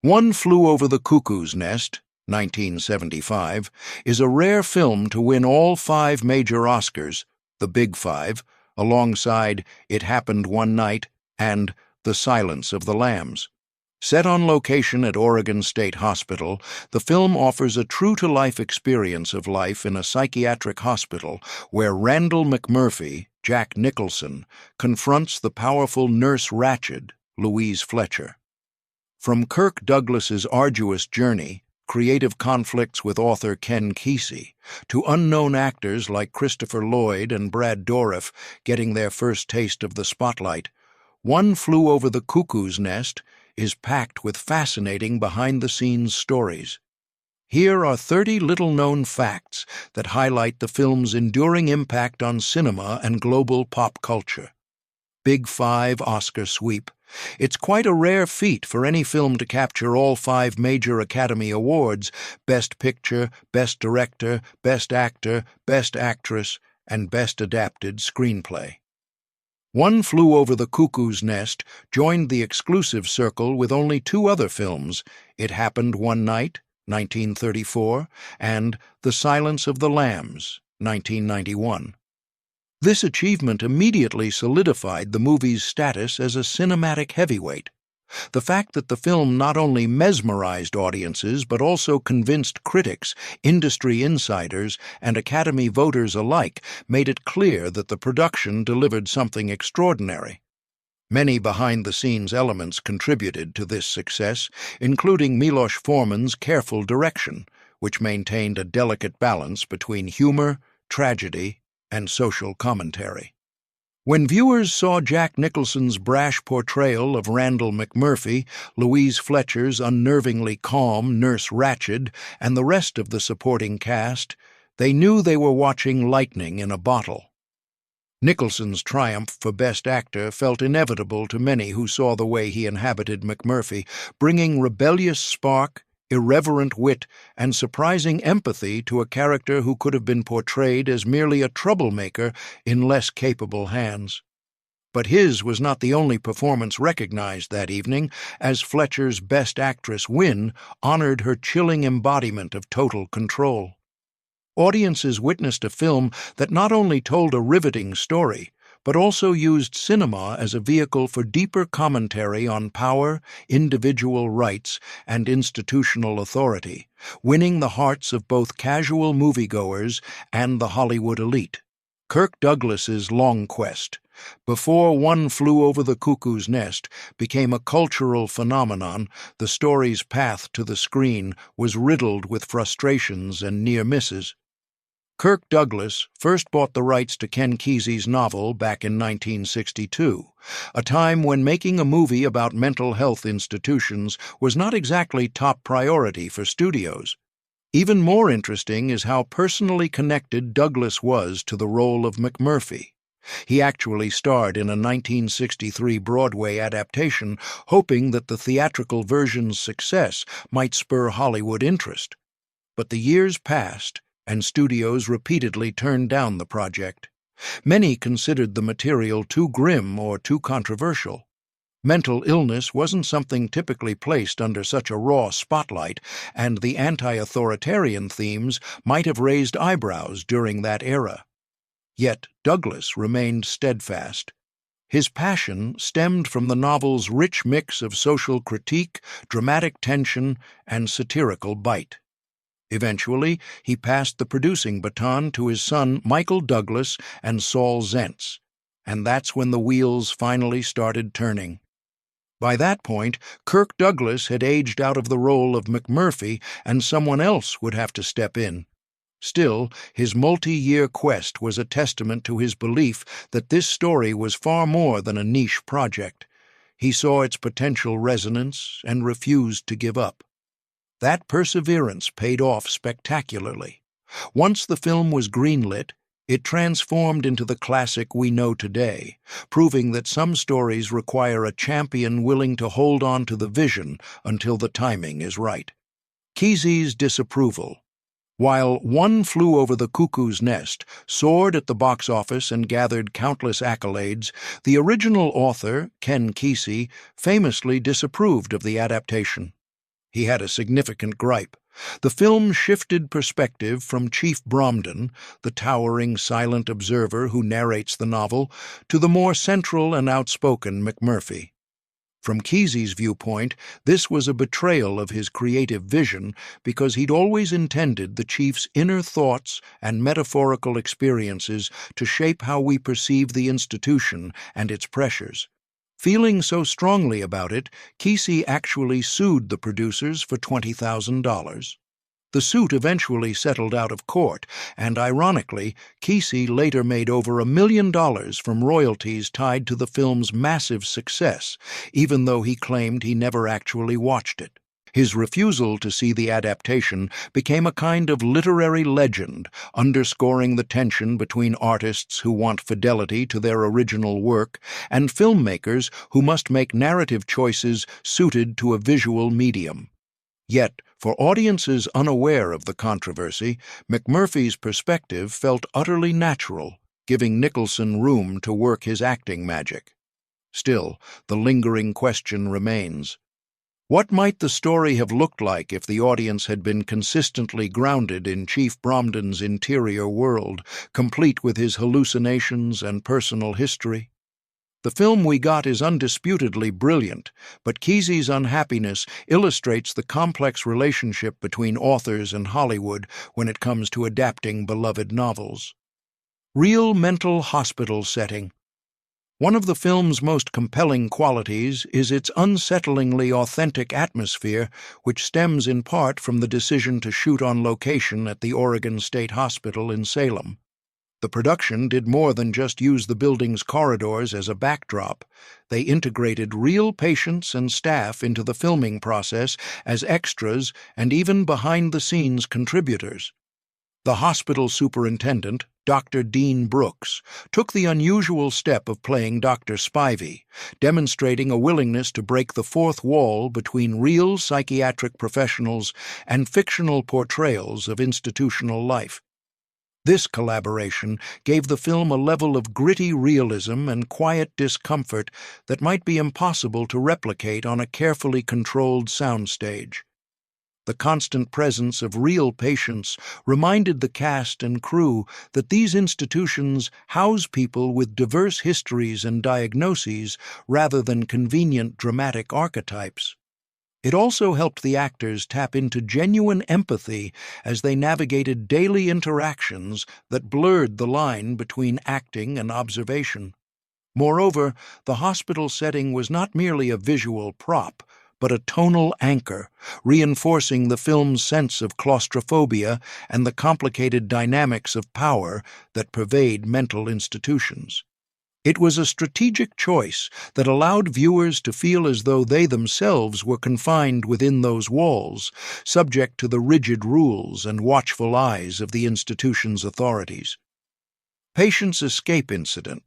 One Flew Over the Cuckoo's Nest, 1975, is a rare film to win all 5 major Oscars, the Big Five, alongside It Happened One Night and The Silence of the Lambs. Set on location at Oregon State Hospital, the film offers a true-to-life experience of life in a psychiatric hospital where Randle McMurphy, Jack Nicholson, confronts the powerful Nurse Ratched, Louise Fletcher. From Kirk Douglas's arduous journey, creative conflicts with author Ken Kesey, to unknown actors like Christopher Lloyd and Brad Dourif getting their first taste of the spotlight, One Flew Over the Cuckoo's Nest is packed with fascinating behind-the-scenes stories. Here are 30 little-known facts that highlight the film's enduring impact on cinema and global pop culture. Big Five Oscar sweep. It's quite a rare feat for any film to capture all 5 major Academy Awards: Best Picture, Best Director, Best Actor, Best Actress, and Best Adapted Screenplay. One Flew Over the Cuckoo's Nest joined the exclusive circle with only 2 other films, It Happened One Night, 1934, and The Silence of the Lambs, 1991. This achievement immediately solidified the movie's status as a cinematic heavyweight. The fact that the film not only mesmerized audiences but also convinced critics, industry insiders, and Academy voters alike made it clear that the production delivered something extraordinary. Many behind-the-scenes elements contributed to this success, including Milos Forman's careful direction, which maintained a delicate balance between humor, tragedy, and social commentary. When viewers saw Jack Nicholson's brash portrayal of Randle McMurphy, Louise Fletcher's unnervingly calm Nurse Ratched, and the rest of the supporting cast, they knew they were watching lightning in a bottle. Nicholson's triumph for Best Actor felt inevitable to many who saw the way he inhabited McMurphy, bringing rebellious spark, irreverent wit, and surprising empathy to a character who could have been portrayed as merely a troublemaker in less capable hands. But his was not the only performance recognized that evening, as Fletcher's Best Actress win honored her chilling embodiment of total control. Audiences witnessed a film that not only told a riveting story, but also used cinema as a vehicle for deeper commentary on power, individual rights, and institutional authority, winning the hearts of both casual moviegoers and the Hollywood elite. Kirk Douglas's Long Quest, before One Flew Over the Cuckoo's Nest became a cultural phenomenon, the story's path to the screen was riddled with frustrations and near misses. Kirk Douglas first bought the rights to Ken Kesey's novel back in 1962, a time when making a movie about mental health institutions was not exactly top priority for studios. Even more interesting is how personally connected Douglas was to the role of McMurphy. He actually starred in a 1963 Broadway adaptation, hoping that the theatrical version's success might spur Hollywood interest. But the years passed, and studios repeatedly turned down the project. Many considered the material too grim or too controversial. Mental illness wasn't something typically placed under such a raw spotlight, and the anti-authoritarian themes might have raised eyebrows during that era. Yet Douglas remained steadfast. His passion stemmed from the novel's rich mix of social critique, dramatic tension, and satirical bite. Eventually, he passed the producing baton to his son Michael Douglas and Saul Zaentz, and that's when the wheels finally started turning. By that point, Kirk Douglas had aged out of the role of McMurphy, and someone else would have to step in. Still, his multi-year quest was a testament to his belief that this story was far more than a niche project. He saw its potential resonance and refused to give up. That perseverance paid off spectacularly. Once the film was greenlit, it transformed into the classic we know today, proving that some stories require a champion willing to hold on to the vision until the timing is right. Kesey's disapproval. While One Flew Over the Cuckoo's Nest soared at the box office and gathered countless accolades, the original author, Ken Kesey, famously disapproved of the adaptation. He had a significant gripe. The film shifted perspective from Chief Bromden, the towering silent observer who narrates the novel, to the more central and outspoken McMurphy. From Kesey's viewpoint, this was a betrayal of his creative vision because he'd always intended the chief's inner thoughts and metaphorical experiences to shape how we perceive the institution and its pressures. Feeling so strongly about it, Kesey actually sued the producers for $20,000. The suit eventually settled out of court, and ironically, Kesey later made over $1 million from royalties tied to the film's massive success, even though he claimed he never actually watched it. His refusal to see the adaptation became a kind of literary legend, underscoring the tension between artists who want fidelity to their original work and filmmakers who must make narrative choices suited to a visual medium. Yet, for audiences unaware of the controversy, McMurphy's perspective felt utterly natural, giving Nicholson room to work his acting magic. Still, the lingering question remains. What might the story have looked like if the audience had been consistently grounded in Chief Bromden's interior world, complete with his hallucinations and personal history? The film we got is undisputedly brilliant, but Kesey's unhappiness illustrates the complex relationship between authors and Hollywood when it comes to adapting beloved novels. Real mental hospital setting. One of the film's most compelling qualities is its unsettlingly authentic atmosphere, which stems in part from the decision to shoot on location at the Oregon State Hospital in Salem. The production did more than just use the building's corridors as a backdrop. They integrated real patients and staff into the filming process as extras and even behind-the-scenes contributors. The hospital superintendent, Dr. Dean Brooks, took the unusual step of playing Dr. Spivey, demonstrating a willingness to break the fourth wall between real psychiatric professionals and fictional portrayals of institutional life. This collaboration gave the film a level of gritty realism and quiet discomfort that might be impossible to replicate on a carefully controlled soundstage. The constant presence of real patients reminded the cast and crew that these institutions house people with diverse histories and diagnoses rather than convenient dramatic archetypes. It also helped the actors tap into genuine empathy as they navigated daily interactions that blurred the line between acting and observation. Moreover, the hospital setting was not merely a visual prop, but a tonal anchor, reinforcing the film's sense of claustrophobia and the complicated dynamics of power that pervade mental institutions. It was a strategic choice that allowed viewers to feel as though they themselves were confined within those walls, subject to the rigid rules and watchful eyes of the institution's authorities. Patient's escape incident.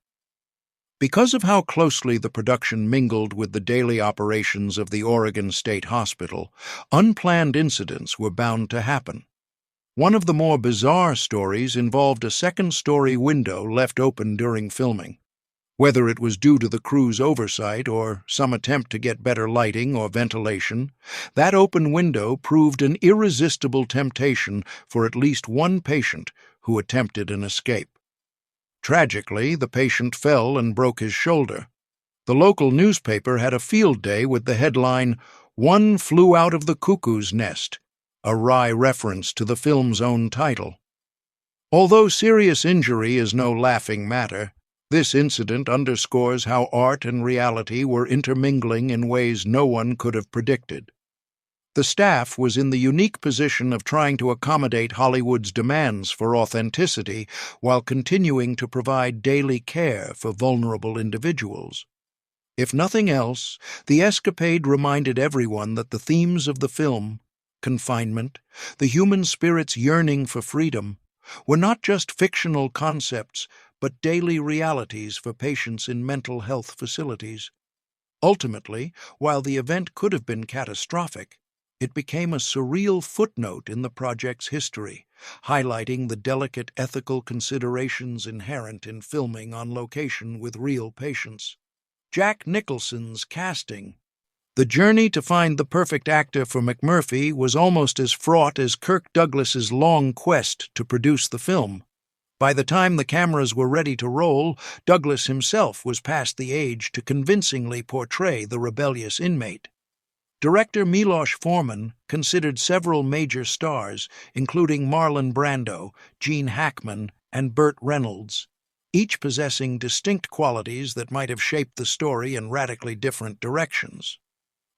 Because of how closely the production mingled with the daily operations of the Oregon State Hospital, unplanned incidents were bound to happen. One of the more bizarre stories involved a second-story window left open during filming. Whether it was due to the crew's oversight or some attempt to get better lighting or ventilation, that open window proved an irresistible temptation for at least one patient who attempted an escape. Tragically, the patient fell and broke his shoulder. The local newspaper had a field day with the headline, "One Flew Out of the Cuckoo's Nest," a wry reference to the film's own title. Although serious injury is no laughing matter, this incident underscores how art and reality were intermingling in ways no one could have predicted. The staff was in the unique position of trying to accommodate Hollywood's demands for authenticity while continuing to provide daily care for vulnerable individuals. If nothing else, the escapade reminded everyone that the themes of the film, confinement, the human spirit's yearning for freedom, were not just fictional concepts, but daily realities for patients in mental health facilities. Ultimately, while the event could have been catastrophic, it became a surreal footnote in the project's history, highlighting the delicate ethical considerations inherent in filming on location with real patients. Jack Nicholson's casting. The journey to find the perfect actor for McMurphy was almost as fraught as Kirk Douglas's long quest to produce the film. By the time the cameras were ready to roll, Douglas himself was past the age to convincingly portray the rebellious inmate. Director Milos Forman considered several major stars, including Marlon Brando, Gene Hackman, and Burt Reynolds, each possessing distinct qualities that might have shaped the story in radically different directions.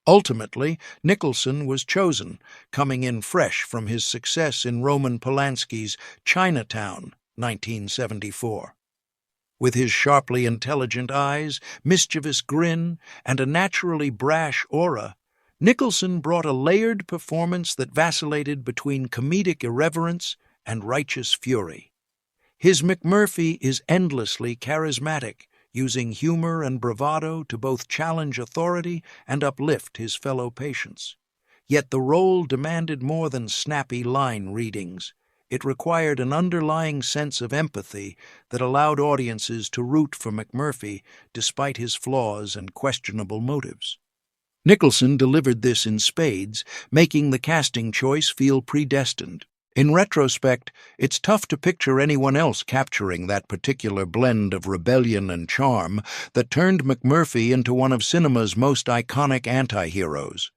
Ultimately, Nicholson was chosen, coming in fresh from his success in Roman Polanski's Chinatown, 1974. With his sharply intelligent eyes, mischievous grin, and a naturally brash aura, Nicholson brought a layered performance that vacillated between comedic irreverence and righteous fury. His McMurphy is endlessly charismatic, using humor and bravado to both challenge authority and uplift his fellow patients. Yet the role demanded more than snappy line readings. It required an underlying sense of empathy that allowed audiences to root for McMurphy despite his flaws and questionable motives. Nicholson delivered this in spades, making the casting choice feel predestined. In retrospect, it's tough to picture anyone else capturing that particular blend of rebellion and charm that turned McMurphy into one of cinema's most iconic anti-heroes.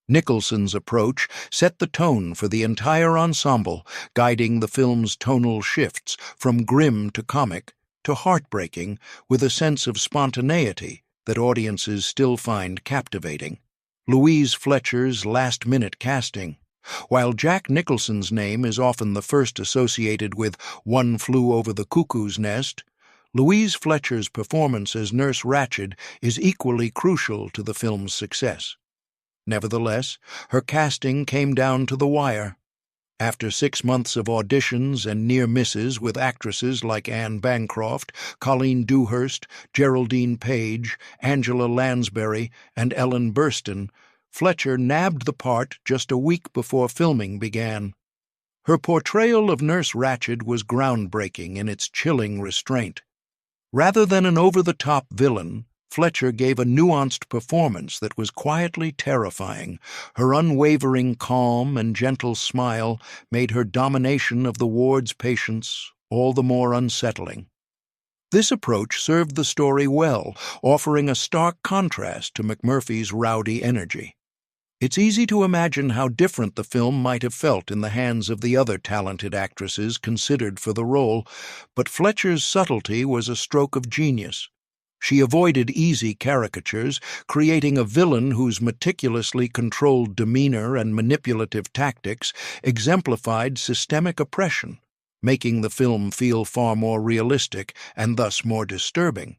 Nicholson's approach set the tone for the entire ensemble, guiding the film's tonal shifts from grim to comic to heartbreaking with a sense of spontaneity that audiences still find captivating. Louise Fletcher's last-minute casting. While Jack Nicholson's name is often the first associated with One Flew Over the Cuckoo's Nest, Louise Fletcher's performance as Nurse Ratched is equally crucial to the film's success. Nevertheless, her casting came down to the wire. After 6 months of auditions and near misses with actresses like Anne Bancroft, Colleen Dewhurst, Geraldine Page, Angela Lansbury, and Ellen Burstyn, Fletcher nabbed the part just a week before filming began. Her portrayal of Nurse Ratched was groundbreaking in its chilling restraint. Rather than an over-the-top villain, Fletcher gave a nuanced performance that was quietly terrifying. Her unwavering calm and gentle smile made her domination of the ward's patients all the more unsettling. This approach served the story well, offering a stark contrast to McMurphy's rowdy energy. It's easy to imagine how different the film might have felt in the hands of the other talented actresses considered for the role, but Fletcher's subtlety was a stroke of genius. She avoided easy caricatures, creating a villain whose meticulously controlled demeanor and manipulative tactics exemplified systemic oppression, making the film feel far more realistic and thus more disturbing.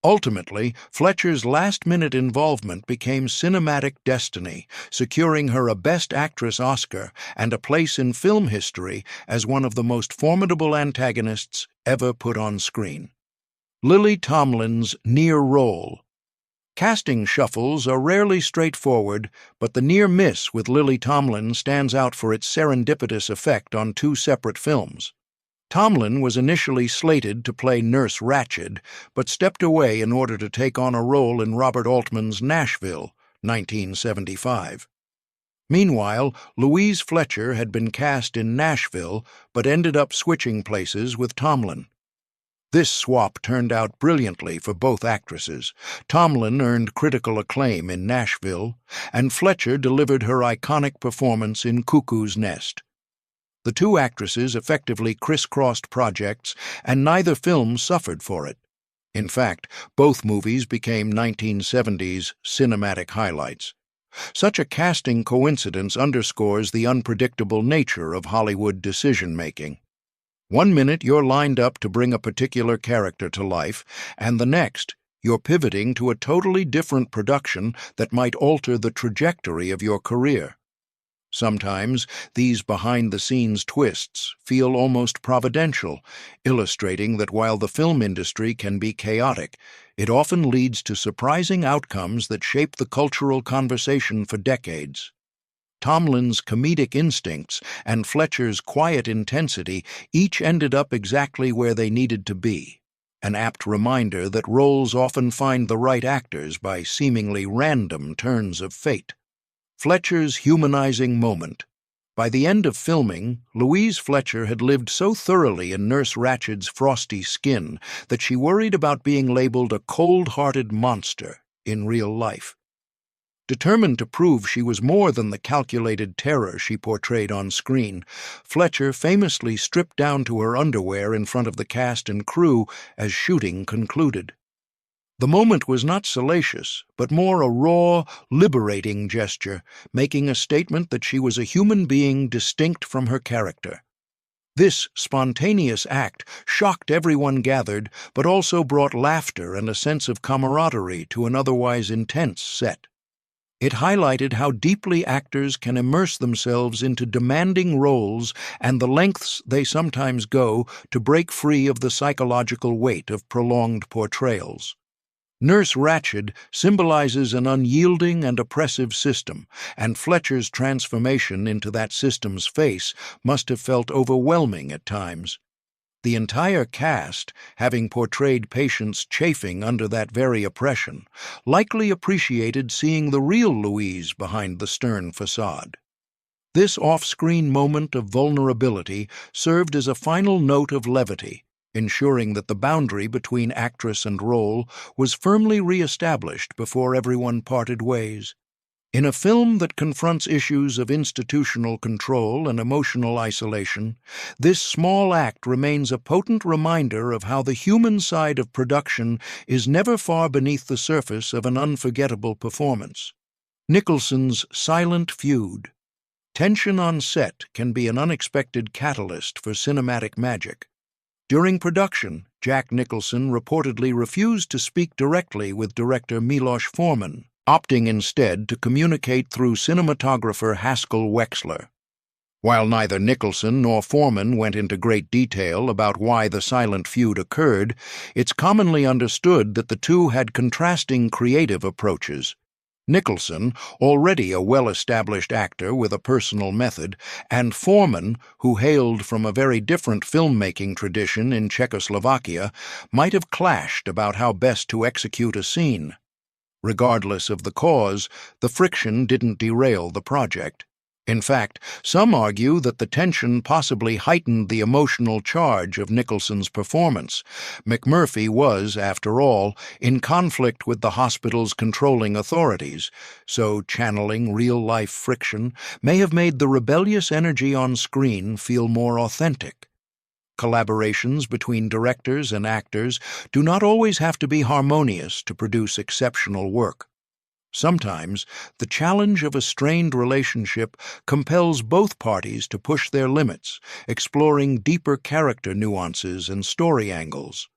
Ultimately, Fletcher's last-minute involvement became cinematic destiny, securing her a Best Actress Oscar and a place in film history as one of the most formidable antagonists ever put on screen. Lily Tomlin's near role. Casting shuffles are rarely straightforward, but the near miss with Lily Tomlin stands out for its serendipitous effect on 2 separate films. Tomlin was initially slated to play Nurse Ratched, but stepped away in order to take on a role in Robert Altman's Nashville, 1975. Meanwhile, Louise Fletcher had been cast in Nashville, but ended up switching places with Tomlin. This swap turned out brilliantly for both actresses. Tomlin earned critical acclaim in Nashville, and Fletcher delivered her iconic performance in Cuckoo's Nest. The 2 actresses effectively crisscrossed projects, and neither film suffered for it. In fact, both movies became 1970s cinematic highlights. Such a casting coincidence underscores the unpredictable nature of Hollywood decision-making. One minute you're lined up to bring a particular character to life, and the next, you're pivoting to a totally different production that might alter the trajectory of your career. Sometimes these behind-the-scenes twists feel almost providential, illustrating that while the film industry can be chaotic, it often leads to surprising outcomes that shape the cultural conversation for decades. Tomlin's comedic instincts and Fletcher's quiet intensity each ended up exactly where they needed to be. an apt reminder that roles often find the right actors by seemingly random turns of fate. Fletcher's humanizing moment. By the end of filming, Louise Fletcher had lived so thoroughly in Nurse Ratched's frosty skin that she worried about being labeled a cold-hearted monster in real life. Determined to prove she was more than the calculated terror she portrayed on screen, Fletcher famously stripped down to her underwear in front of the cast and crew as shooting concluded. The moment was not salacious, but more a raw, liberating gesture, making a statement that she was a human being distinct from her character. This spontaneous act shocked everyone gathered, but also brought laughter and a sense of camaraderie to an otherwise intense set. It highlighted how deeply actors can immerse themselves into demanding roles and the lengths they sometimes go to break free of the psychological weight of prolonged portrayals. Nurse Ratched symbolizes an unyielding and oppressive system, and Fletcher's transformation into that system's face must have felt overwhelming at times. The entire cast, having portrayed patients chafing under that very oppression, likely appreciated seeing the real Louise behind the stern facade. This off-screen moment of vulnerability served as a final note of levity, ensuring that the boundary between actress and role was firmly re-established before everyone parted ways. In a film that confronts issues of institutional control and emotional isolation, this small act remains a potent reminder of how the human side of production is never far beneath the surface of an unforgettable performance. Nicholson's silent feud. Tension on set can be an unexpected catalyst for cinematic magic. During production, Jack Nicholson reportedly refused to speak directly with director Milos Forman, opting instead to communicate through cinematographer Haskell Wexler. While neither Nicholson nor Forman went into great detail about why the silent feud occurred, it's commonly understood that the two had contrasting creative approaches. Nicholson, already a well-established actor with a personal method, and Forman, who hailed from a very different filmmaking tradition in Czechoslovakia, might have clashed about how best to execute a scene. Regardless of the cause, the friction didn't derail the project. In fact, some argue that the tension possibly heightened the emotional charge of Nicholson's performance. McMurphy was, after all, in conflict with the hospital's controlling authorities, so channeling real-life friction may have made the rebellious energy on screen feel more authentic. Collaborations between directors and actors do not always have to be harmonious to produce exceptional work. Sometimes, the challenge of a strained relationship compels both parties to push their limits, exploring deeper character nuances and story angles.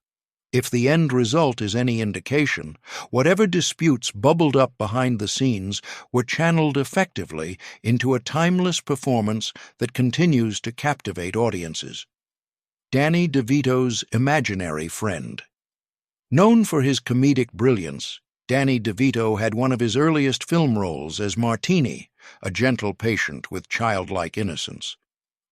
If the end result is any indication, whatever disputes bubbled up behind the scenes were channeled effectively into a timeless performance that continues to captivate audiences. Danny DeVito's imaginary friend. Known for his comedic brilliance, Danny DeVito had one of his earliest film roles as Martini, a gentle patient with childlike innocence.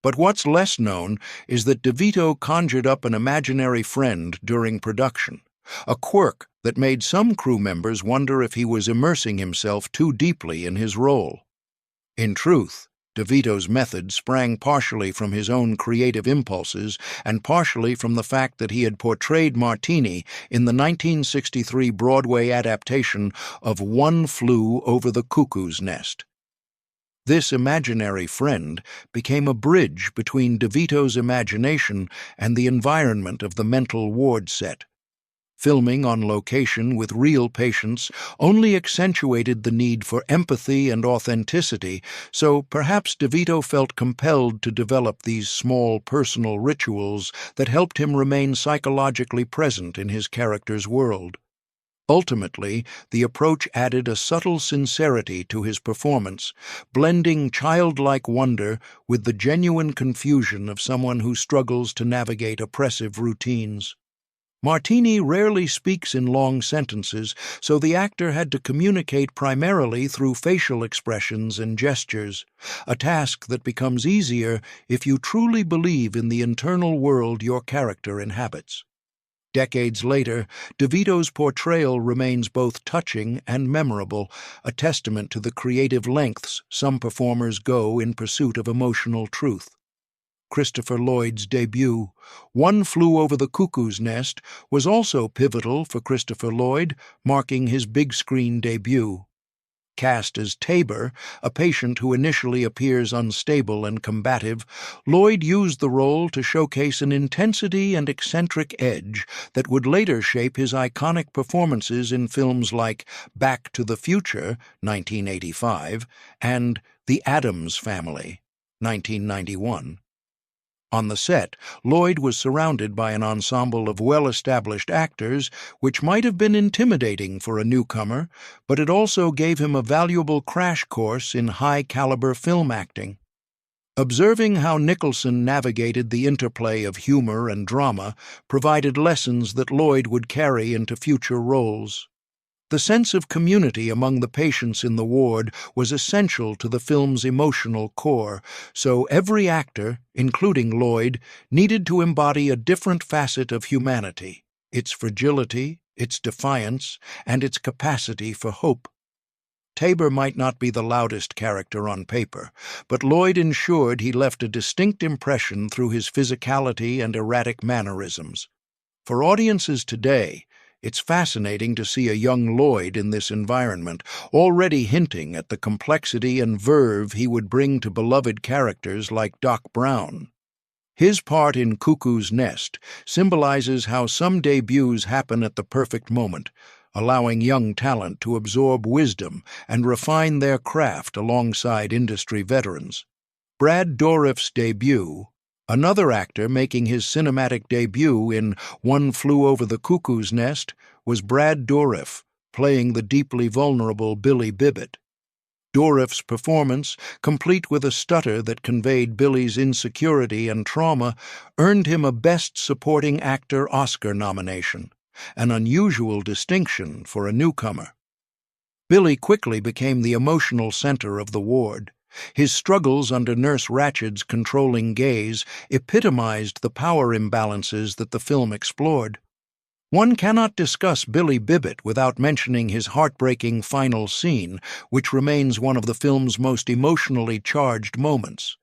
But what's less known is that DeVito conjured up an imaginary friend during production, a quirk that made some crew members wonder if he was immersing himself too deeply in his role. In truth, DeVito's method sprang partially from his own creative impulses and partially from the fact that he had portrayed Martini in the 1963 Broadway adaptation of One Flew Over the Cuckoo's Nest. This imaginary friend became a bridge between DeVito's imagination and the environment of the mental ward set. Filming on location with real patients only accentuated the need for empathy and authenticity, so perhaps DeVito felt compelled to develop these small personal rituals that helped him remain psychologically present in his character's world. Ultimately, the approach added a subtle sincerity to his performance, blending childlike wonder with the genuine confusion of someone who struggles to navigate oppressive routines. Martini rarely speaks in long sentences, so the actor had to communicate primarily through facial expressions and gestures, a task that becomes easier if you truly believe in the internal world your character inhabits. Decades later, DeVito's portrayal remains both touching and memorable, a testament to the creative lengths some performers go in pursuit of emotional truth. Christopher Lloyd's debut, One Flew Over the Cuckoo's Nest, was also pivotal for Christopher Lloyd, marking his big-screen debut. Cast as Tabor, a patient who initially appears unstable and combative, Lloyd used the role to showcase an intensity and eccentric edge that would later shape his iconic performances in films like Back to the Future, 1985, and The Addams Family, 1991. On the set, Lloyd was surrounded by an ensemble of well-established actors, which might have been intimidating for a newcomer, but it also gave him a valuable crash course in high-caliber film acting. Observing how Nicholson navigated the interplay of humor and drama provided lessons that Lloyd would carry into future roles. The sense of community among the patients in the ward was essential to the film's emotional core, so every actor, including Lloyd, needed to embody a different facet of humanity, its fragility, its defiance, and its capacity for hope. Tabor might not be the loudest character on paper, but Lloyd ensured he left a distinct impression through his physicality and erratic mannerisms. For audiences today, it's fascinating to see a young Lloyd in this environment, already hinting at the complexity and verve he would bring to beloved characters like Doc Brown. His part in Cuckoo's Nest symbolizes how some debuts happen at the perfect moment, allowing young talent to absorb wisdom and refine their craft alongside industry veterans. Brad Dourif's debut, another actor making his cinematic debut in One Flew Over the Cuckoo's Nest, was Brad Dourif, playing the deeply vulnerable Billy Bibbit. Dourif's performance, complete with a stutter that conveyed Billy's insecurity and trauma, earned him a Best Supporting Actor Oscar nomination, an unusual distinction for a newcomer. Billy quickly became the emotional center of the ward. His struggles under Nurse Ratched's controlling gaze epitomized the power imbalances that the film explored. One cannot discuss Billy Bibbit without mentioning his heartbreaking final scene, which remains one of the film's most emotionally charged moments.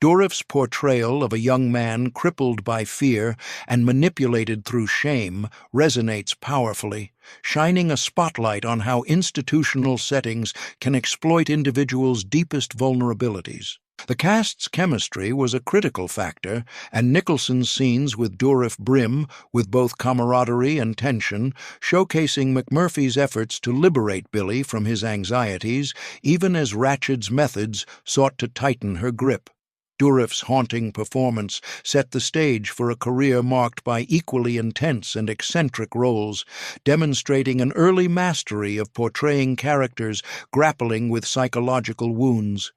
Dourif's portrayal of a young man crippled by fear and manipulated through shame resonates powerfully, shining a spotlight on how institutional settings can exploit individuals' deepest vulnerabilities. The cast's chemistry was a critical factor, and Nicholson's scenes with Dourif brim with both camaraderie and tension, showcasing McMurphy's efforts to liberate Billy from his anxieties, even as Ratched's methods sought to tighten her grip. Dourif's haunting performance set the stage for a career marked by equally intense and eccentric roles, demonstrating an early mastery of portraying characters grappling with psychological wounds.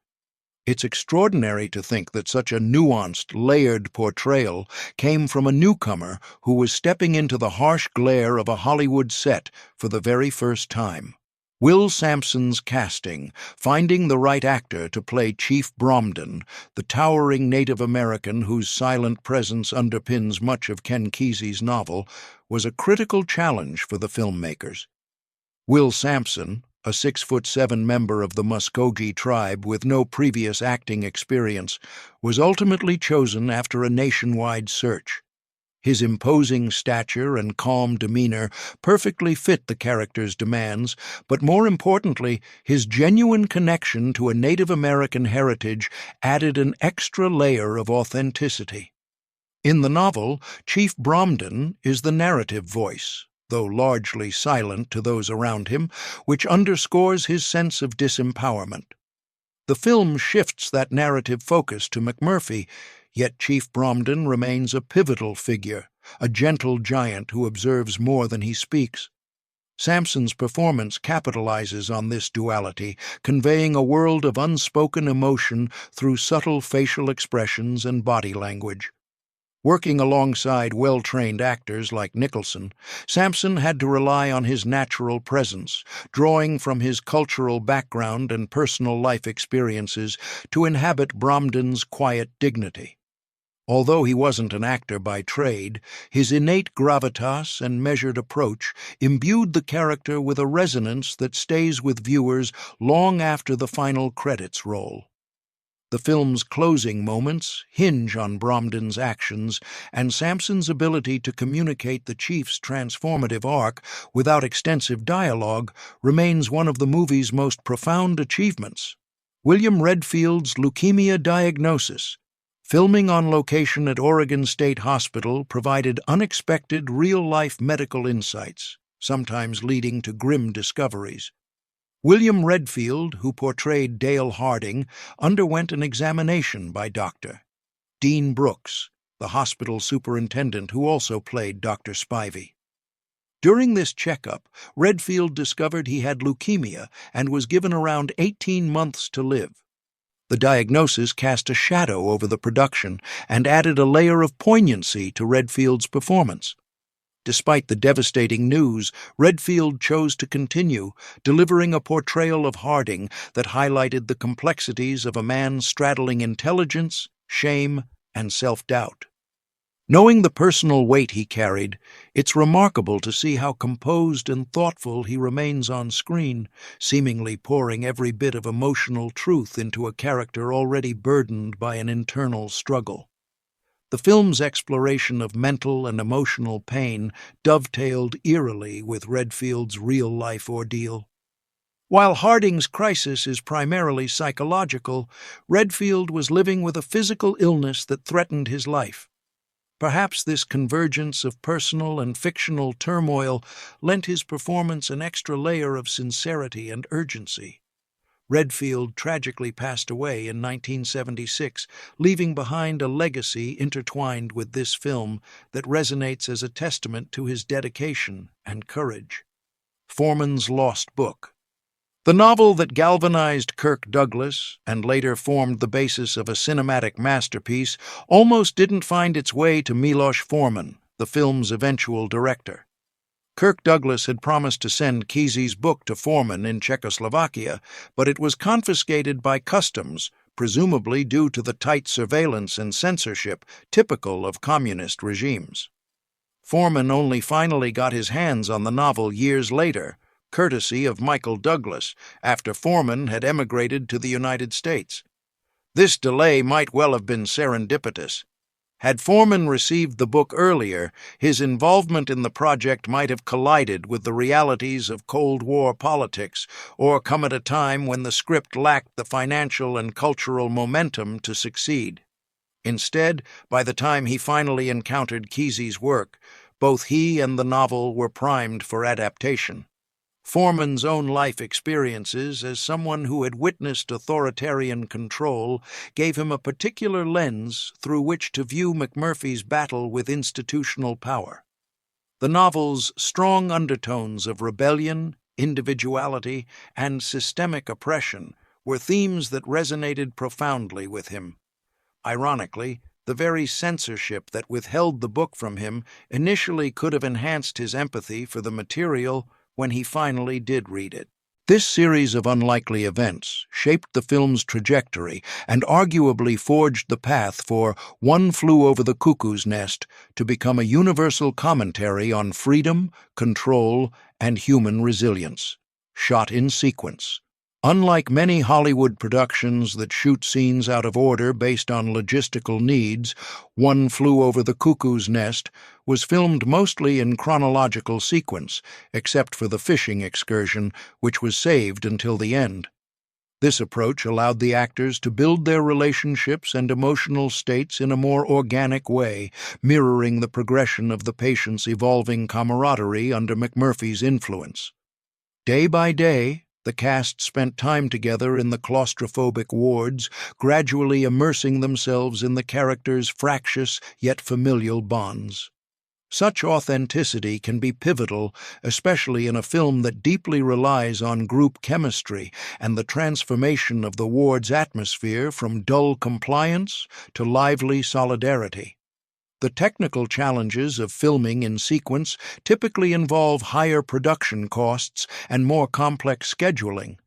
It's extraordinary to think that such a nuanced, layered portrayal came from a newcomer who was stepping into the harsh glare of a Hollywood set for the very first time. Will Sampson's casting, finding the right actor to play Chief Bromden, the towering Native American whose silent presence underpins much of Ken Kesey's novel, was a critical challenge for the filmmakers. Will Sampson, a 6'7" member of the Muskogee tribe with no previous acting experience, was ultimately chosen after a nationwide search. His imposing stature and calm demeanor perfectly fit the character's demands, but more importantly, his genuine connection to a Native American heritage added an extra layer of authenticity. In the novel, Chief Bromden is the narrative voice, though largely silent to those around him, which underscores his sense of disempowerment. The film shifts that narrative focus to McMurphy, yet Chief Bromden remains a pivotal figure, a gentle giant who observes more than he speaks. Sampson's performance capitalizes on this duality, conveying a world of unspoken emotion through subtle facial expressions and body language. Working alongside well-trained actors like Nicholson, Sampson had to rely on his natural presence, drawing from his cultural background and personal life experiences to inhabit Bromden's quiet dignity. Although he wasn't an actor by trade, his innate gravitas and measured approach imbued the character with a resonance that stays with viewers long after the final credits roll. The film's closing moments hinge on Bromden's actions, and Sampson's ability to communicate the chief's transformative arc without extensive dialogue remains one of the movie's most profound achievements. William Redfield's leukemia diagnosis, filming on location at Oregon State Hospital, provided unexpected real-life medical insights, sometimes leading to grim discoveries. William Redfield, who portrayed Dale Harding, underwent an examination by Dr. Dean Brooks, the hospital superintendent who also played Dr. Spivey. During this checkup, Redfield discovered he had leukemia and was given around 18 months to live. The diagnosis cast a shadow over the production and added a layer of poignancy to Redfield's performance. Despite the devastating news, Redfield chose to continue, delivering a portrayal of Harding that highlighted the complexities of a man straddling intelligence, shame, and self-doubt. Knowing the personal weight he carried, it's remarkable to see how composed and thoughtful he remains on screen, seemingly pouring every bit of emotional truth into a character already burdened by an internal struggle. The film's exploration of mental and emotional pain dovetailed eerily with Redfield's real-life ordeal. While Harding's crisis is primarily psychological, Redfield was living with a physical illness that threatened his life. Perhaps this convergence of personal and fictional turmoil lent his performance an extra layer of sincerity and urgency. Redfield tragically passed away in 1976, leaving behind a legacy intertwined with this film that resonates as a testament to his dedication and courage. Foreman's Lost Book. The novel that galvanized Kirk Douglas and later formed the basis of a cinematic masterpiece almost didn't find its way to Milos Forman, the film's eventual director. Kirk Douglas had promised to send Kesey's book to Forman in Czechoslovakia, but it was confiscated by customs, presumably due to the tight surveillance and censorship typical of communist regimes. Forman only finally got his hands on the novel years later, courtesy of Michael Douglas, after Forman had emigrated to the United States. This delay might well have been serendipitous. Had Forman received the book earlier, his involvement in the project might have collided with the realities of Cold War politics, or come at a time when the script lacked the financial and cultural momentum to succeed. Instead, by the time he finally encountered Kesey's work, both he and the novel were primed for adaptation. Forman's own life experiences as someone who had witnessed authoritarian control gave him a particular lens through which to view McMurphy's battle with institutional power. The novel's strong undertones of rebellion, individuality, and systemic oppression were themes that resonated profoundly with him. Ironically, the very censorship that withheld the book from him initially could have enhanced his empathy for the material when he finally did read it. This series of unlikely events shaped the film's trajectory and arguably forged the path for One Flew Over the Cuckoo's Nest to become a universal commentary on freedom, control, and human resilience. Shot in sequence. Unlike many Hollywood productions that shoot scenes out of order based on logistical needs, One Flew Over the Cuckoo's Nest was filmed mostly in chronological sequence, except for the fishing excursion, which was saved until the end. This approach allowed the actors to build their relationships and emotional states in a more organic way, mirroring the progression of the patient's evolving camaraderie under McMurphy's influence. Day by day, the cast spent time together in the claustrophobic wards, gradually immersing themselves in the characters' fractious yet familial bonds. Such authenticity can be pivotal, especially in a film that deeply relies on group chemistry and the transformation of the ward's atmosphere from dull compliance to lively solidarity. The technical challenges of filming in sequence typically involve higher production costs and more complex scheduling,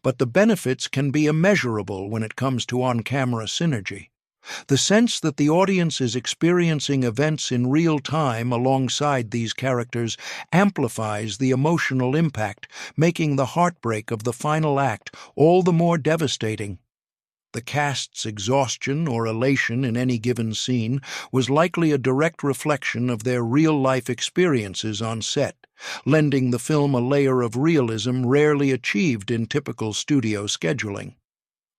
but the benefits can be immeasurable when it comes to on-camera synergy. The sense that the audience is experiencing events in real time alongside these characters amplifies the emotional impact, making the heartbreak of the final act all the more devastating. The cast's exhaustion or elation in any given scene was likely a direct reflection of their real-life experiences on set, lending the film a layer of realism rarely achieved in typical studio scheduling.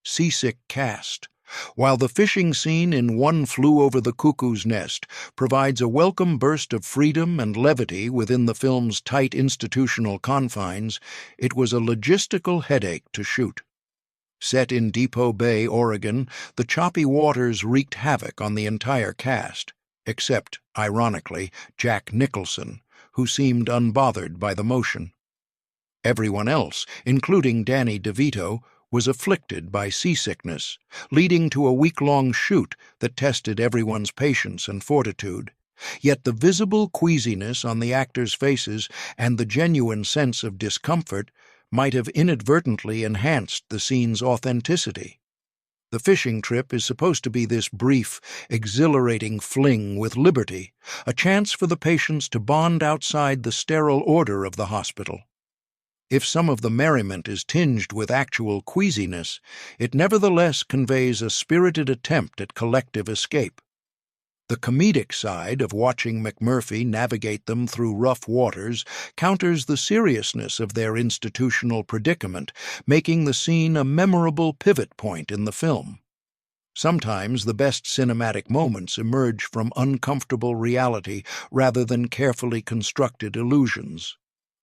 Seasick cast. While the fishing scene in One Flew Over the Cuckoo's Nest provides a welcome burst of freedom and levity within the film's tight institutional confines, it was a logistical headache to shoot. Set in Depot Bay, Oregon, the choppy waters wreaked havoc on the entire cast, except, ironically, Jack Nicholson, who seemed unbothered by the motion. Everyone else, including Danny DeVito, was afflicted by seasickness, leading to a week-long shoot that tested everyone's patience and fortitude. Yet the visible queasiness on the actors' faces and the genuine sense of discomfort might have inadvertently enhanced the scene's authenticity. The fishing trip is supposed to be this brief, exhilarating fling with liberty, a chance for the patients to bond outside the sterile order of the hospital. If some of the merriment is tinged with actual queasiness, it nevertheless conveys a spirited attempt at collective escape. The comedic side of watching McMurphy navigate them through rough waters counters the seriousness of their institutional predicament, making the scene a memorable pivot point in the film. Sometimes the best cinematic moments emerge from uncomfortable reality rather than carefully constructed illusions.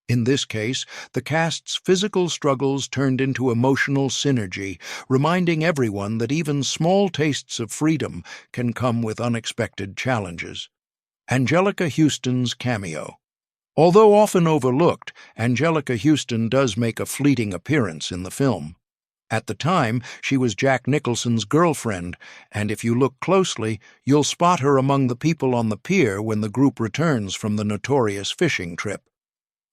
In this case, the cast's physical struggles turned into emotional synergy, reminding everyone that even small tastes of freedom can come with unexpected challenges. Anjelica Huston's cameo. Although often overlooked, Anjelica Huston does make a fleeting appearance in the film. At the time, she was Jack Nicholson's girlfriend, and if you look closely, you'll spot her among the people on the pier when the group returns from the notorious fishing trip.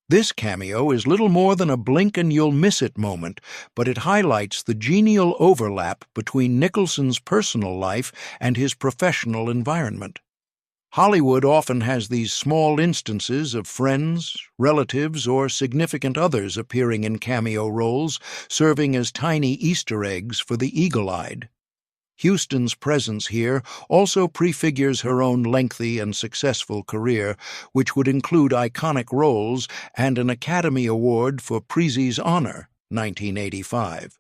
This cameo is little more than a blink-and-you'll-miss-it moment, but it highlights the genial overlap between Nicholson's personal life and his professional environment. Hollywood often has these small instances of friends, relatives, or significant others appearing in cameo roles, serving as tiny Easter eggs for the eagle-eyed. Huston's presence here also prefigures her own lengthy and successful career, which would include iconic roles and an Academy Award for Prezi's Honor, 1985.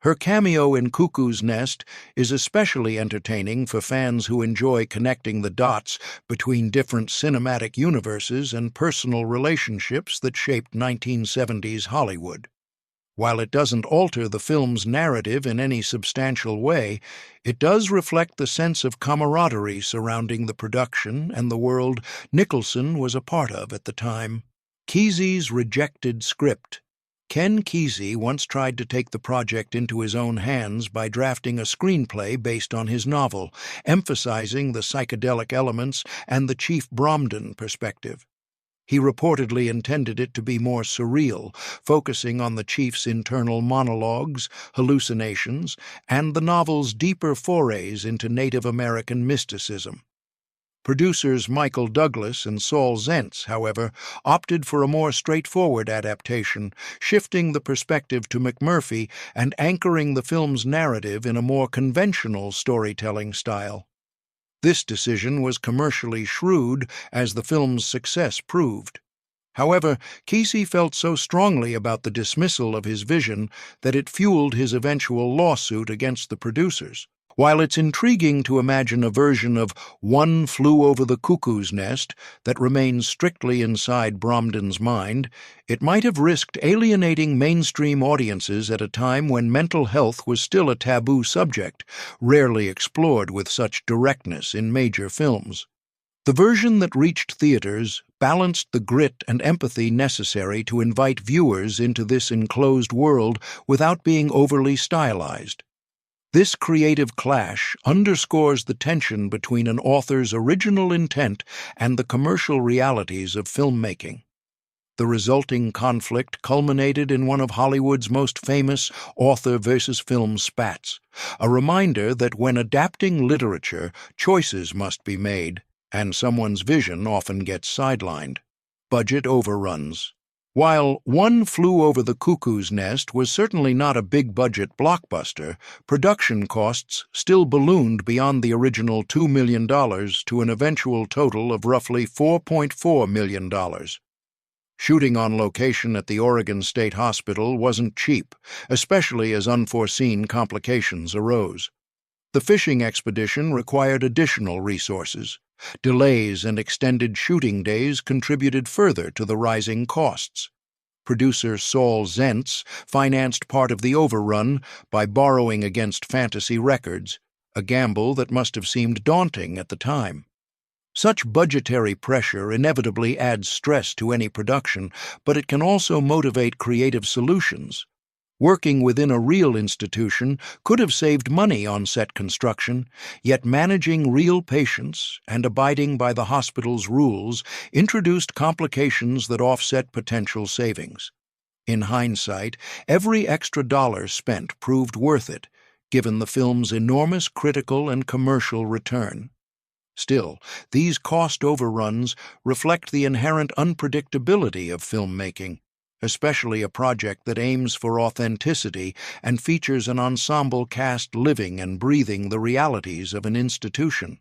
Her cameo in Cuckoo's Nest is especially entertaining for fans who enjoy connecting the dots between different cinematic universes and personal relationships that shaped 1970s Hollywood. While it doesn't alter the film's narrative in any substantial way, it does reflect the sense of camaraderie surrounding the production and the world Nicholson was a part of at the time. Kesey's rejected script. Ken Kesey once tried to take the project into his own hands by drafting a screenplay based on his novel, emphasizing the psychedelic elements and the Chief Bromden perspective. He reportedly intended it to be more surreal, focusing on the chief's internal monologues, hallucinations, and the novel's deeper forays into Native American mysticism. Producers Michael Douglas and Saul Zentz, however, opted for a more straightforward adaptation, shifting the perspective to McMurphy and anchoring the film's narrative in a more conventional storytelling style. This decision was commercially shrewd, as the film's success proved. However, Kesey felt so strongly about the dismissal of his vision that it fueled his eventual lawsuit against the producers. While it's intriguing to imagine a version of One Flew Over the Cuckoo's Nest that remains strictly inside Bromden's mind, it might have risked alienating mainstream audiences at a time when mental health was still a taboo subject, rarely explored with such directness in major films. The version that reached theaters balanced the grit and empathy necessary to invite viewers into this enclosed world without being overly stylized. This creative clash underscores the tension between an author's original intent and the commercial realities of filmmaking. The resulting conflict culminated in one of Hollywood's most famous author versus film spats, a reminder that when adapting literature, choices must be made, and someone's vision often gets sidelined. Budget overruns. While One Flew Over the Cuckoo's Nest was certainly not a big-budget blockbuster, production costs still ballooned beyond the original $2 million to an eventual total of roughly $4.4 million. Shooting on location at the Oregon State Hospital wasn't cheap, especially as unforeseen complications arose. The fishing expedition required additional resources. Delays and extended shooting days contributed further to the rising costs. Producer Saul Zentz financed part of the overrun by borrowing against Fantasy Records, a gamble that must have seemed daunting at the time. Such budgetary pressure inevitably adds stress to any production, but it can also motivate creative solutions. Working within a real institution could have saved money on set construction, yet managing real patients and abiding by the hospital's rules introduced complications that offset potential savings. In hindsight, every extra dollar spent proved worth it, given the film's enormous critical and commercial return. Still, these cost overruns reflect the inherent unpredictability of filmmaking, especially a project that aims for authenticity and features an ensemble cast living and breathing the realities of an institution.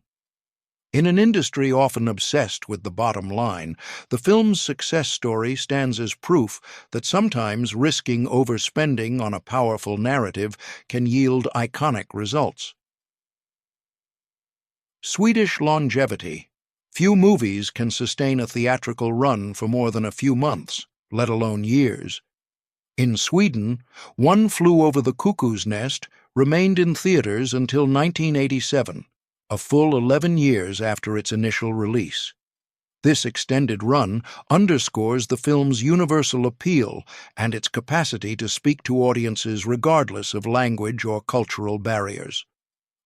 In an industry often obsessed with the bottom line, the film's success story stands as proof that sometimes risking overspending on a powerful narrative can yield iconic results. Swedish longevity. Few movies can sustain a theatrical run for more than a few months, let alone years. In Sweden, One Flew Over the Cuckoo's Nest remained in theaters until 1987, a full 11 years after its initial release. This extended run underscores the film's universal appeal and its capacity to speak to audiences regardless of language or cultural barriers.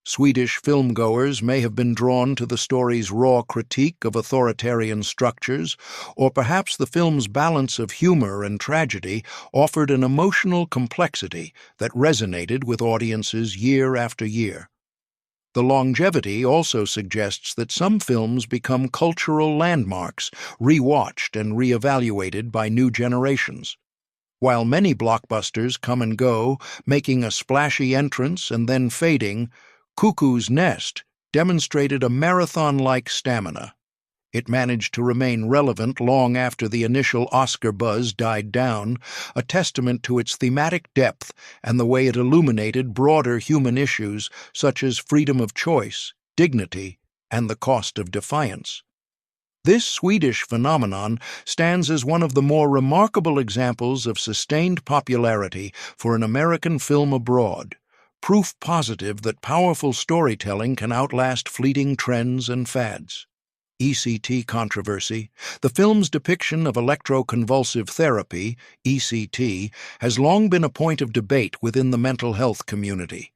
Swedish filmgoers may have been drawn to the story's raw critique of authoritarian structures, or perhaps the film's balance of humor and tragedy offered an emotional complexity that resonated with audiences year after year. The longevity also suggests that some films become cultural landmarks, rewatched and reevaluated by new generations. While many blockbusters come and go, making a splashy entrance and then fading, Cuckoo's Nest demonstrated a marathon-like stamina. It managed to remain relevant long after the initial Oscar buzz died down, a testament to its thematic depth and the way it illuminated broader human issues such as freedom of choice, dignity, and the cost of defiance. This Swedish phenomenon stands as one of the more remarkable examples of sustained popularity for an American film abroad, proof positive that powerful storytelling can outlast fleeting trends and fads. ECT controversy. The film's depiction of electroconvulsive therapy, ECT, has long been a point of debate within the mental health community.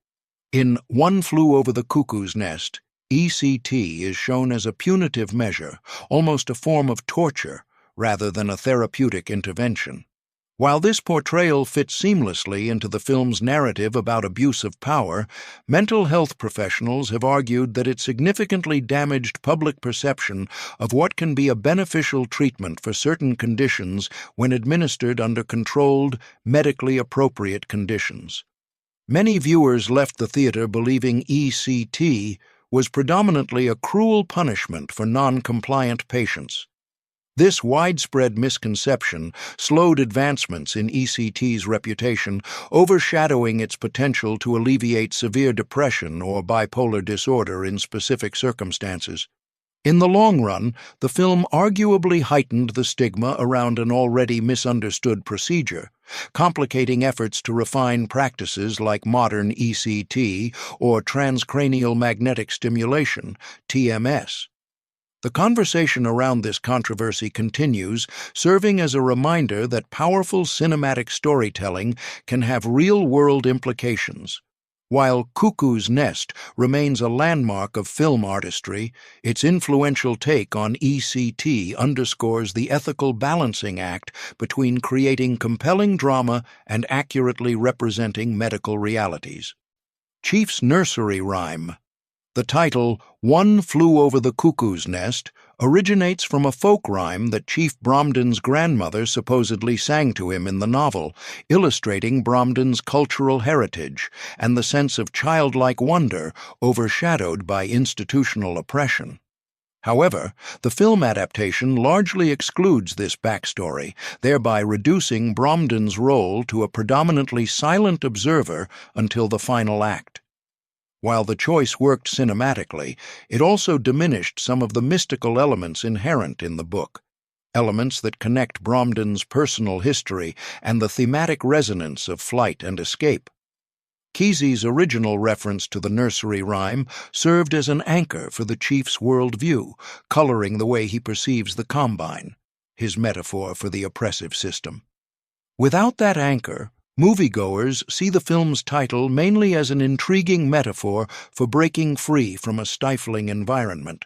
In One Flew Over the Cuckoo's Nest, ECT is shown as a punitive measure, almost a form of torture, rather than a therapeutic intervention. While this portrayal fits seamlessly into the film's narrative about abuse of power, mental health professionals have argued that it significantly damaged public perception of what can be a beneficial treatment for certain conditions when administered under controlled, medically appropriate conditions. Many viewers left the theater believing ECT was predominantly a cruel punishment for non-compliant patients. This widespread misconception slowed advancements in ECT's reputation, overshadowing its potential to alleviate severe depression or bipolar disorder in specific circumstances. In the long run, the film arguably heightened the stigma around an already misunderstood procedure, complicating efforts to refine practices like modern ECT or transcranial magnetic stimulation, TMS. The conversation around this controversy continues, serving as a reminder that powerful cinematic storytelling can have real-world implications. While Cuckoo's Nest remains a landmark of film artistry, its influential take on ECT underscores the ethical balancing act between creating compelling drama and accurately representing medical realities. Chief's Nursery Rhyme. The title, One Flew Over the Cuckoo's Nest, originates from a folk rhyme that Chief Bromden's grandmother supposedly sang to him in the novel, illustrating Bromden's cultural heritage and the sense of childlike wonder overshadowed by institutional oppression. However, the film adaptation largely excludes this backstory, thereby reducing Bromden's role to a predominantly silent observer until the final act. While the choice worked cinematically, it also diminished some of the mystical elements inherent in the book, elements that connect Bromden's personal history and the thematic resonance of flight and escape. Kesey's original reference to the nursery rhyme served as an anchor for the chief's worldview, coloring the way he perceives the Combine, his metaphor for the oppressive system. Without that anchor, moviegoers see the film's title mainly as an intriguing metaphor for breaking free from a stifling environment.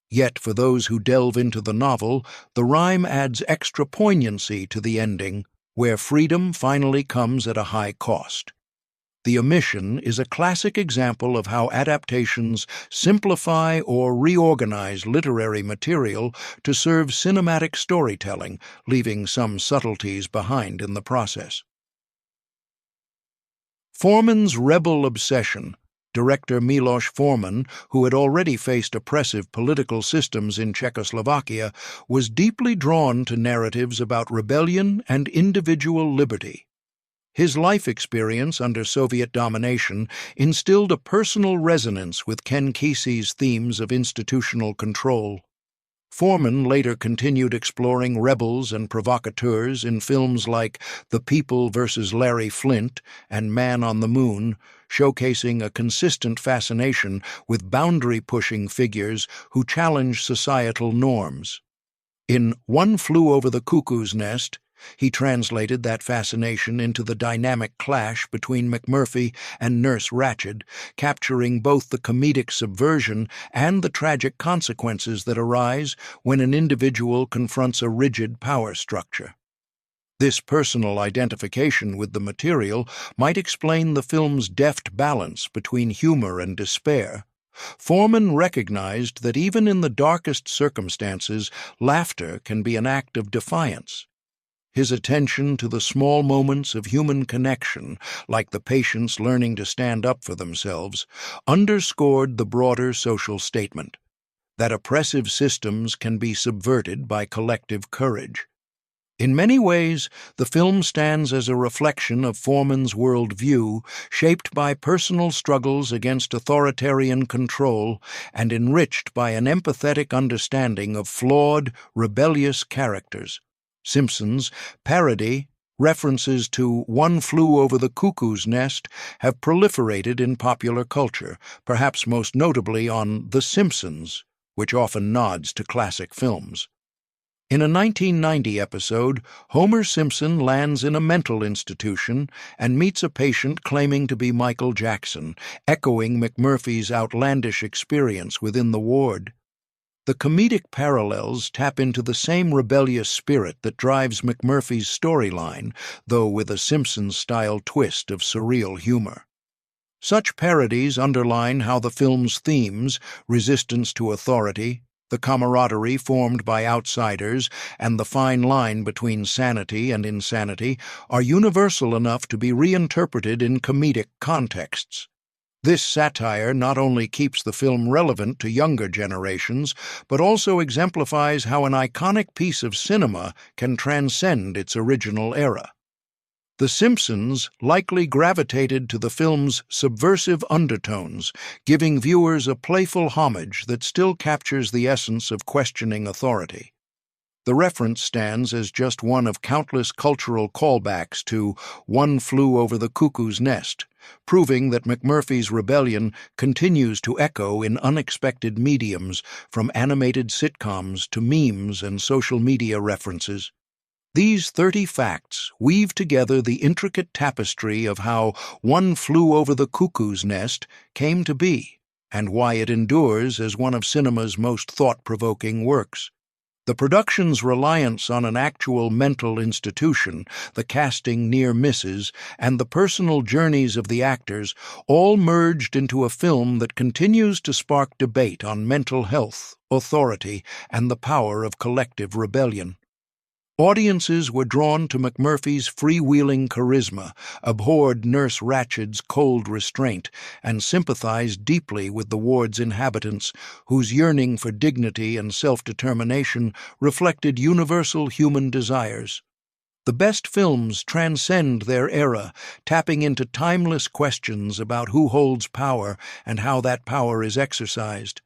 Yet for those who delve into the novel, the rhyme adds extra poignancy to the ending, where freedom finally comes at a high cost. The omission is a classic example of how adaptations simplify or reorganize literary material to serve cinematic storytelling, leaving some subtleties behind in the process. Forman's rebel obsession. Director Miloš Forman, who had already faced oppressive political systems in Czechoslovakia, was deeply drawn to narratives about rebellion and individual liberty. His life experience under Soviet domination instilled a personal resonance with Ken Kesey's themes of institutional control. Forman later continued exploring rebels and provocateurs in films like The People vs. Larry Flynt and Man on the Moon, showcasing a consistent fascination with boundary-pushing figures who challenge societal norms. In One Flew Over the Cuckoo's Nest, he translated that fascination into the dynamic clash between McMurphy and Nurse Ratched, capturing both the comedic subversion and the tragic consequences that arise when an individual confronts a rigid power structure. This personal identification with the material might explain the film's deft balance between humor and despair. Forman recognized that even in the darkest circumstances, laughter can be an act of defiance. His attention to the small moments of human connection, like the patients learning to stand up for themselves, underscored the broader social statement, that oppressive systems can be subverted by collective courage. In many ways, the film stands as a reflection of Forman's worldview, shaped by personal struggles against authoritarian control and enriched by an empathetic understanding of flawed, rebellious characters. Simpsons' parody references to One Flew Over the Cuckoo's Nest have proliferated in popular culture, perhaps most notably on The Simpsons, which often nods to classic films. In a 1990 episode, Homer Simpson lands in a mental institution and meets a patient claiming to be Michael Jackson, echoing McMurphy's outlandish experience within the ward. The comedic parallels tap into the same rebellious spirit that drives McMurphy's storyline, though with a Simpsons-style twist of surreal humor. Such parodies underline how the film's themes, resistance to authority, the camaraderie formed by outsiders, and the fine line between sanity and insanity, are universal enough to be reinterpreted in comedic contexts. This satire not only keeps the film relevant to younger generations, but also exemplifies how an iconic piece of cinema can transcend its original era. The Simpsons likely gravitated to the film's subversive undertones, giving viewers a playful homage that still captures the essence of questioning authority. The reference stands as just one of countless cultural callbacks to One Flew Over the Cuckoo's Nest, proving that McMurphy's rebellion continues to echo in unexpected mediums, from animated sitcoms to memes and social media references. These 30 facts weave together the intricate tapestry of how One Flew Over the Cuckoo's Nest came to be, and why it endures as one of cinema's most thought-provoking works. The production's reliance on an actual mental institution, the casting near misses, and the personal journeys of the actors all merged into a film that continues to spark debate on mental health, authority, and the power of collective rebellion. Audiences were drawn to McMurphy's freewheeling charisma, abhorred Nurse Ratched's cold restraint, and sympathized deeply with the ward's inhabitants, whose yearning for dignity and self-determination reflected universal human desires. The best films transcend their era, tapping into timeless questions about who holds power and how that power is exercised.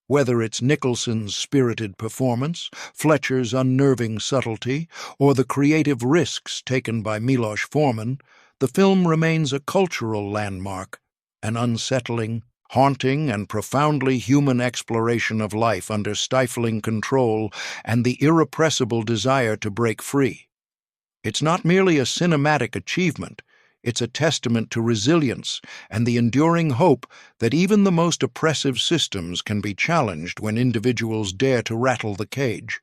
Whether it's Nicholson's spirited performance, Fletcher's unnerving subtlety, or the creative risks taken by Milos Forman, the film remains a cultural landmark, an unsettling, haunting, and profoundly human exploration of life under stifling control and the irrepressible desire to break free. It's not merely a cinematic achievement, it's a testament to resilience and the enduring hope that even the most oppressive systems can be challenged when individuals dare to rattle the cage.